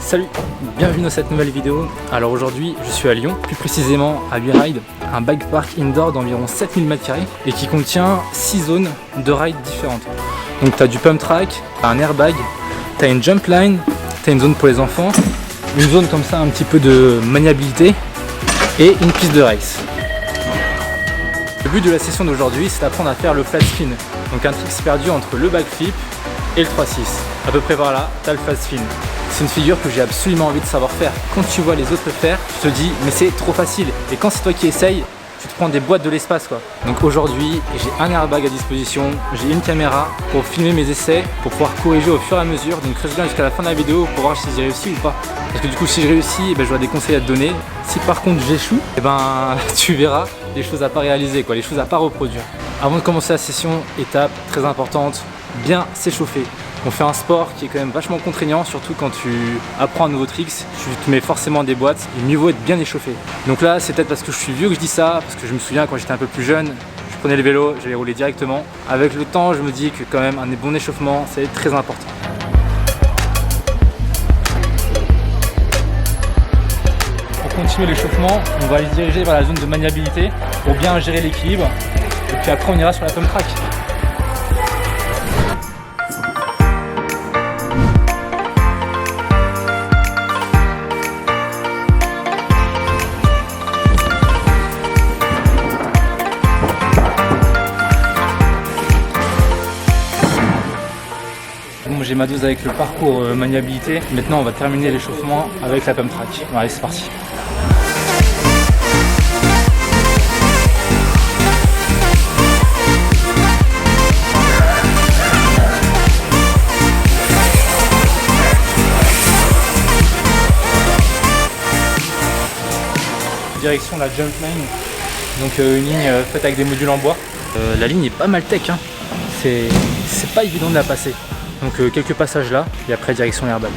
Salut, bienvenue dans cette nouvelle vidéo. Alors aujourd'hui je suis à Lyon, plus précisément à WeRide, un bike park indoor d'environ 7000 m² et qui contient 6 zones de ride différentes. Donc tu as du pump track, t'as un airbag, tu as une jump line, tu as une zone pour les enfants, une zone comme ça un petit peu de maniabilité et une piste de race. Le but de la session d'aujourd'hui c'est d'apprendre à faire le flat spin, donc un trick perdu entre le backflip et le 3-6. À peu près par là, tu as le flat spin. C'est une figure que j'ai absolument envie de savoir faire. Quand tu vois les autres le faire, tu te dis mais c'est trop facile. Et quand c'est toi qui essayes, tu te prends des boîtes de l'espace quoi. Donc aujourd'hui, j'ai un airbag à disposition, j'ai une caméra pour filmer mes essais, pour pouvoir corriger au fur et à mesure. Donc reste bien jusqu'à la fin de la vidéo pour voir si j'ai réussi ou pas. Parce que du coup si je réussis, j'aurai des conseils à te donner. Si par contre j'échoue, tu verras les choses à pas réaliser quoi, les choses à pas reproduire. Avant de commencer la session, étape très importante, bien s'échauffer. On fait un sport qui est quand même vachement contraignant, surtout quand tu apprends un nouveau trick, tu te mets forcément des boîtes, et mieux vaut être bien échauffé. Donc là, c'est peut-être parce que je suis vieux que je dis ça, parce que je me souviens quand j'étais un peu plus jeune, je prenais le vélo, j'allais rouler directement. Avec le temps, je me dis que quand même un bon échauffement, c'est très important. Pour continuer l'échauffement, on va aller se diriger vers la zone de maniabilité pour bien gérer l'équilibre, et puis après on ira sur la pump track. Bon, j'ai ma dose avec le parcours maniabilité. Maintenant, on va terminer l'échauffement avec la pump track. Bon, allez, c'est parti. Direction la jump line. Donc une ligne faite avec des modules en bois. La ligne est pas mal tech, hein. C'est pas évident de la passer. Donc quelques passages là, et après direction l'airbag.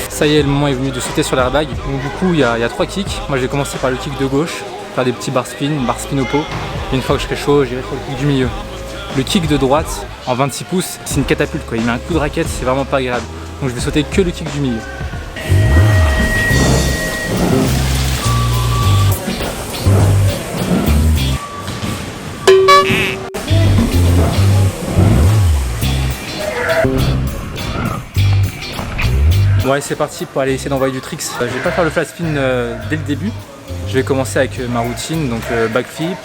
Ça y est, le moment est venu de sauter sur l'airbag. Donc du coup, il y a 3 kicks. Moi, je vais commencer par le kick de gauche, faire des petits bar spin au pot. Et une fois que je serai chaud, j'irai sur le kick du milieu. Le kick de droite, en 26 pouces, c'est une catapulte quoi. Il met un coup de raquette, c'est vraiment pas agréable. Donc je vais sauter que le kick du milieu. Bon allez, c'est parti pour aller essayer d'envoyer du tricks. Je vais pas faire le flat spin dès le début. Je vais commencer avec ma routine, donc backflip,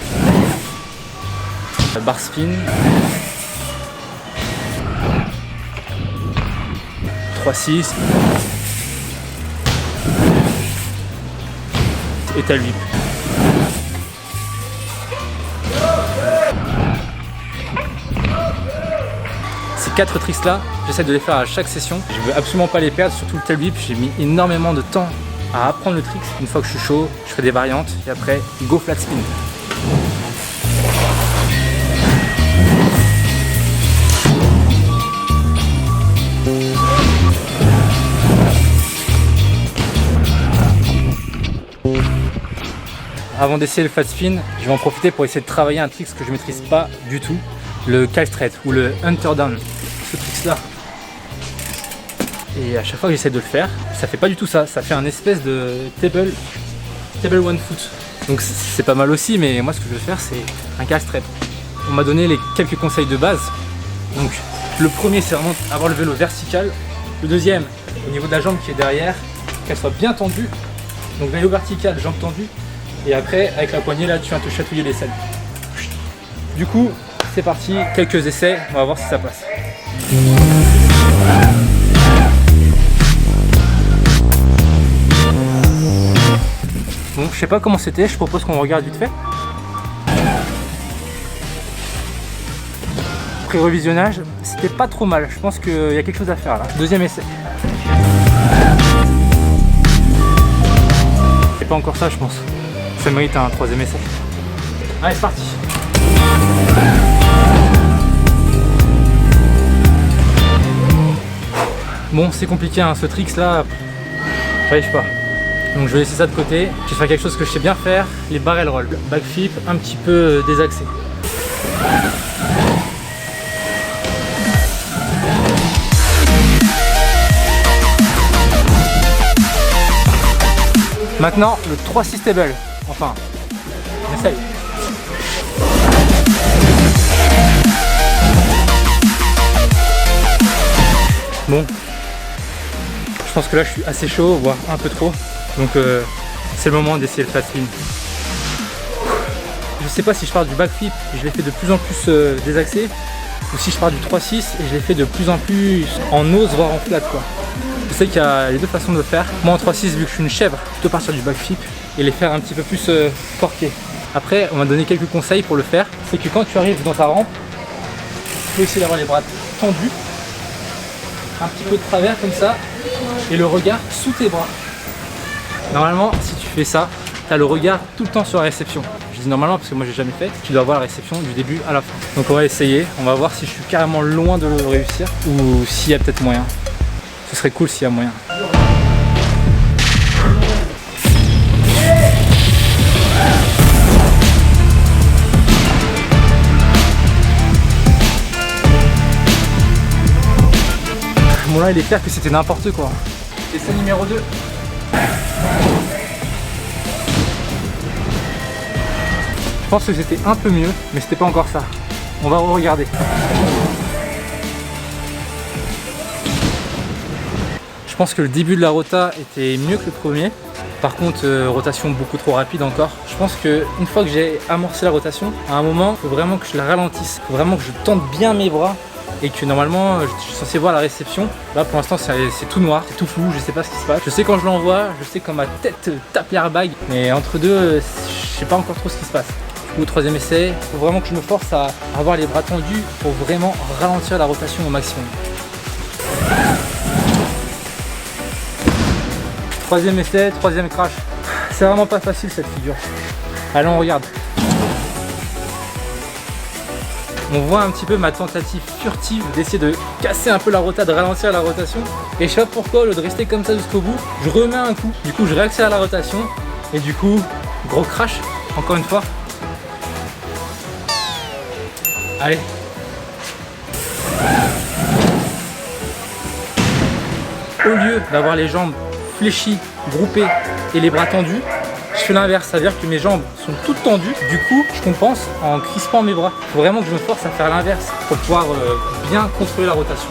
bar spin, 3-6 et tail whip. Ces 4 tricks là, j'essaie de les faire à chaque session. Je veux absolument pas les perdre, surtout le tail whip. J'ai mis énormément de temps à apprendre le trick. Une fois que je suis chaud, je fais des variantes et après go flat spin. Avant d'essayer le flat spin, je vais en profiter pour essayer de travailler un trick que je maîtrise pas du tout, le calf straight ou le hunter down. Ce trick là. Et à chaque fois que j'essaie de le faire, ça fait pas du tout ça. Ça fait un espèce de table one foot. Donc c'est pas mal aussi, mais moi ce que je veux faire c'est un calf straight. On m'a donné les quelques conseils de base. Donc le premier c'est vraiment avoir le vélo vertical. Le deuxième, au niveau de la jambe qui est derrière, qu'elle soit bien tendue. Donc vélo vertical, jambe tendue. Et après, avec la poignée là, tu viens te chatouiller les selles. Du coup, c'est parti, quelques essais, on va voir si ça passe. Bon, je sais pas comment c'était, je propose qu'on regarde vite fait. Pré-revisionnage, c'était pas trop mal, je pense qu'il y a quelque chose à faire là. Deuxième essai. C'est pas encore ça, je pense. Ça mérite un troisième essai. Allez, c'est parti. Bon, c'est compliqué, hein, ce tricks là, j'arrive pas. Donc je vais laisser ça de côté. Je vais faire quelque chose que je sais bien faire, les barrel rolls. Backflip un petit peu désaxé. Maintenant, le 3-6 stable. Enfin, on essaye. Bon, je pense que là je suis assez chaud, voire un peu trop. Donc c'est le moment d'essayer le flat spin. Je sais pas si je pars du backflip et je l'ai fait de plus en plus désaxé, ou si je pars du 3-6 et je l'ai fait de plus en plus en nose, voire en flat quoi. Je sais qu'il y a les deux façons de le faire. Moi en 3-6, vu que je suis une chèvre, plutôt partir du backflip et les faire un petit peu plus corqués. Après, on m'a donné quelques conseils pour le faire. C'est que quand tu arrives dans ta rampe, il faut essayer d'avoir les bras tendus, un petit peu de travers comme ça, et le regard sous tes bras. Normalement, si tu fais ça, tu as le regard tout le temps sur la réception. Je dis normalement parce que moi j'ai jamais fait. Tu dois voir la réception du début à la fin. Donc on va essayer, on va voir si je suis carrément loin de le réussir ou s'il y a peut-être moyen. Ce serait cool s'il y a moyen. Bon là il est clair que c'était n'importe quoi. Essai numéro 2. Je pense que c'était un peu mieux, mais c'était pas encore ça. On va re-regarder. Je pense que le début de la rota était mieux que le premier. Par contre, rotation beaucoup trop rapide encore. Je pense qu'une fois que j'ai amorcé la rotation, à un moment, il faut vraiment que je la ralentisse. Il faut vraiment que je tende bien mes bras et que normalement, je suis censé voir la réception. Là, pour l'instant, c'est tout noir, c'est tout flou, je sais pas ce qui se passe. Je sais quand je l'envoie, je sais quand ma tête tape l'airbag, mais entre deux, je sais pas encore trop ce qui se passe. Au troisième essai, il faut vraiment que je me force à avoir les bras tendus pour vraiment ralentir la rotation au maximum. Troisième essai, troisième crash. C'est vraiment pas facile cette figure. Allez, on regarde. On voit un petit peu ma tentative furtive d'essayer de casser un peu la rota, de ralentir la rotation. Et je sais pas pourquoi, au lieu de rester comme ça jusqu'au bout, je remets un coup. Du coup, je réaccélère la rotation. Et du coup, gros crash, encore une fois. Allez. Au lieu d'avoir les jambes fléchies, groupées et les bras tendus, je fais l'inverse, c'est-à-dire que mes jambes sont toutes tendues. Du coup, je compense en crispant mes bras. Il faut vraiment que je me force à faire l'inverse pour pouvoir bien contrôler la rotation.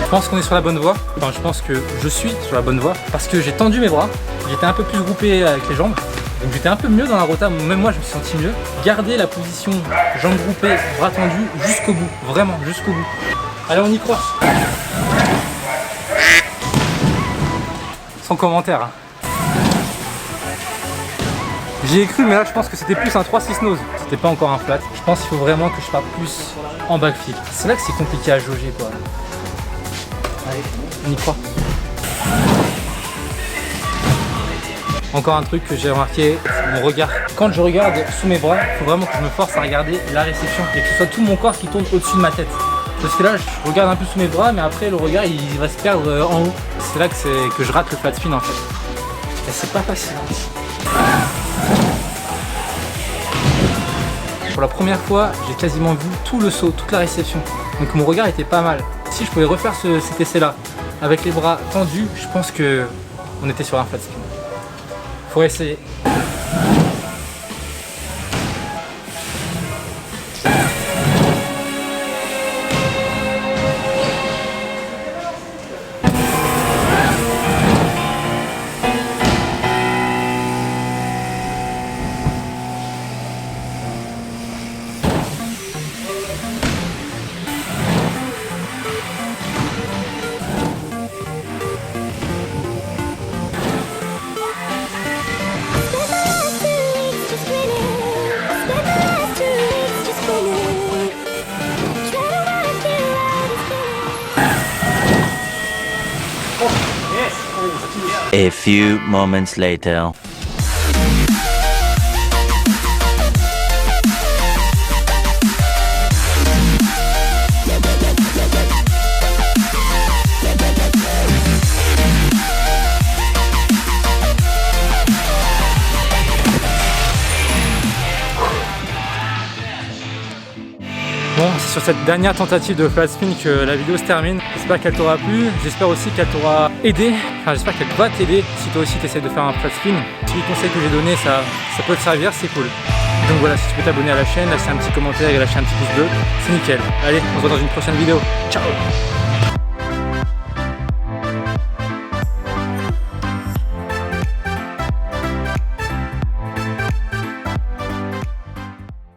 Je pense qu'on est sur la bonne voie. Enfin, je pense que je suis sur la bonne voie parce que j'ai tendu mes bras. J'étais un peu plus groupé avec les jambes. Donc j'étais un peu mieux dans la rota, même moi je me suis senti mieux. Gardez la position jambes groupées, bras tendus jusqu'au bout, vraiment jusqu'au bout. Allez, on y croit. Sans commentaire. Hein. J'y ai cru, mais là je pense que c'était plus un 3-6 nose. C'était pas encore un flat. Je pense qu'il faut vraiment que je parte plus en backflip. C'est là que c'est compliqué à jauger quoi. Allez, on y croit. Encore un truc que j'ai remarqué, c'est mon regard. Quand je regarde sous mes bras, il faut vraiment que je me force à regarder la réception et que ce soit tout mon corps qui tourne au-dessus de ma tête. Parce que là, je regarde un peu sous mes bras, mais après le regard il va se perdre en haut. C'est là que je rate le flat spin en fait. Et c'est pas facile. Pour la première fois, j'ai quasiment vu tout le saut, toute la réception. Donc mon regard était pas mal. Si je pouvais refaire cet essai-là avec les bras tendus, je pense que on était sur un flat spin. Faut essayer. A few moments later. Bon, c'est sur cette dernière tentative de flat spin que la vidéo se termine. J'espère qu'elle t'aura plu, j'espère aussi qu'elle t'aura aidé, enfin j'espère qu'elle va t'aider si toi aussi tu essaies de faire un flat spin. Si les conseils que j'ai donnés, ça peut te servir, c'est cool. Donc voilà, si tu peux t'abonner à la chaîne, lâcher un petit commentaire et lâcher un petit pouce bleu, c'est nickel. Allez, on se voit dans une prochaine vidéo. Ciao!